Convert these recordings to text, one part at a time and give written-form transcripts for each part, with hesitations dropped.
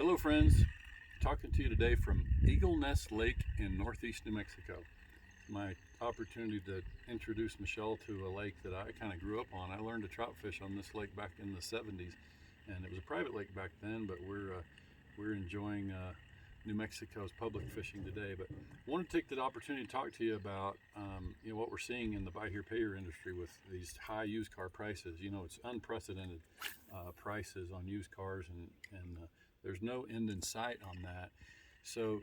Hello friends, talking to you today from Eagle Nest Lake in northeast New Mexico. My opportunity to introduce Michelle to a lake that I kind of grew up on. I learned to trout fish on this lake back in the 70s, and it was a private lake back then, but we're enjoying New Mexico's public fishing today. But I want to take the opportunity to talk to you about what we're seeing in the buy here pay here industry with these high used car prices. It's unprecedented prices on used cars, and there's no end in sight on that. So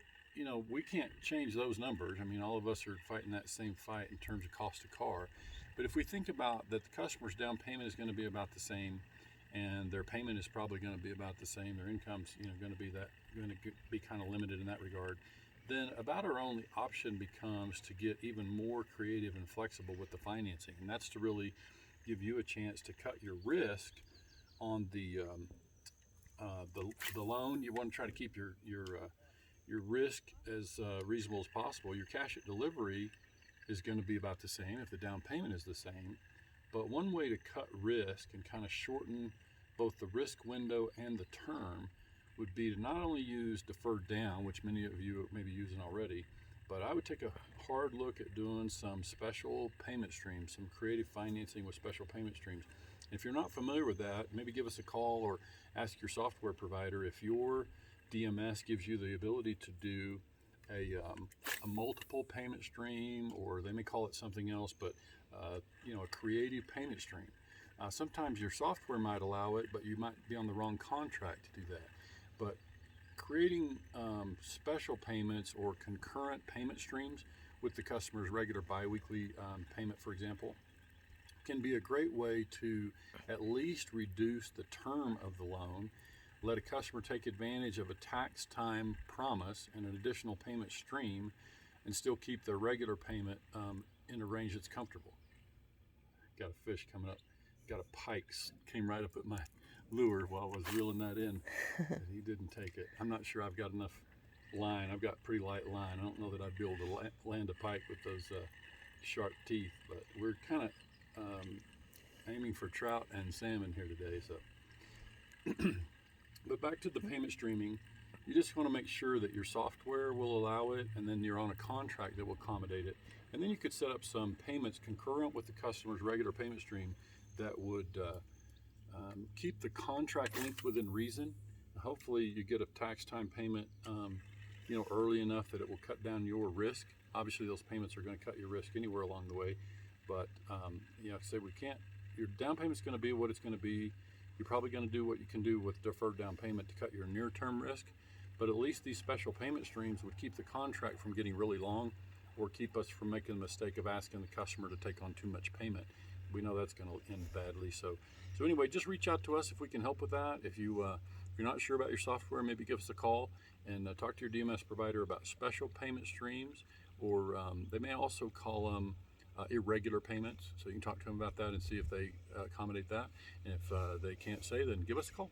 we can't change those numbers. I mean, all of us are fighting that same fight in terms of cost of car. But if we think about that, the customer's down payment is going to be about the same, and their payment is probably going to be about the same. Their income's going to be kind of limited in that regard. Then about our only option becomes to get even more creative and flexible with the financing, and that's to really give you a chance to cut your risk on the loan. You want to try to keep your risk as reasonable as possible. Your cash at delivery is going to be about the same if the down payment is the same. But one way to cut risk and kind of shorten both the risk window and the term would be to not only use deferred down, which many of you may be using already, but I would take a hard look at doing some special payment streams, some creative financing with special payment streams. If you're not familiar with that, maybe give us a call or ask your software provider if your DMS gives you the ability to do a multiple payment stream, or they may call it something else, but a creative payment stream. Sometimes your software might allow it, but you might be on the wrong contract to do that. But creating special payments or concurrent payment streams with the customer's regular biweekly payment, for example, can be a great way to at least reduce the term of the loan, let a customer take advantage of a tax time promise and an additional payment stream, and still keep their regular payment in a range that's comfortable. Got a fish coming up. Got a pike, came right up at my lure while I was reeling that in. He didn't take it. I'm not sure I've got enough line. I've got pretty light line. I don't know that I'd be able to land a pike with those sharp teeth, but we're kind of aiming for trout and salmon here today. So, but back to the payment streaming, you just want to make sure that your software will allow it, and then you're on a contract that will accommodate it. And then you could set up some payments concurrent with the customer's regular payment stream that would keep the contract length within reason. Hopefully you get a tax time payment early enough that it will cut down your risk. Obviously those payments are going to cut your risk anywhere along the way, but your down payment's going to be what it's going to be. You're probably going to do what you can do with deferred down payment to cut your near-term risk, but at least these special payment streams would keep the contract from getting really long, or keep us from making the mistake of asking the customer to take on too much payment. We know that's going to end badly. So anyway, just reach out to us if we can help with that. If you're not sure about your software, maybe give us a call and talk to your DMS provider about special payment streams, or they may also call them irregular payments. So you can talk to them about that and see if they accommodate that. And if they can't say, then give us a call.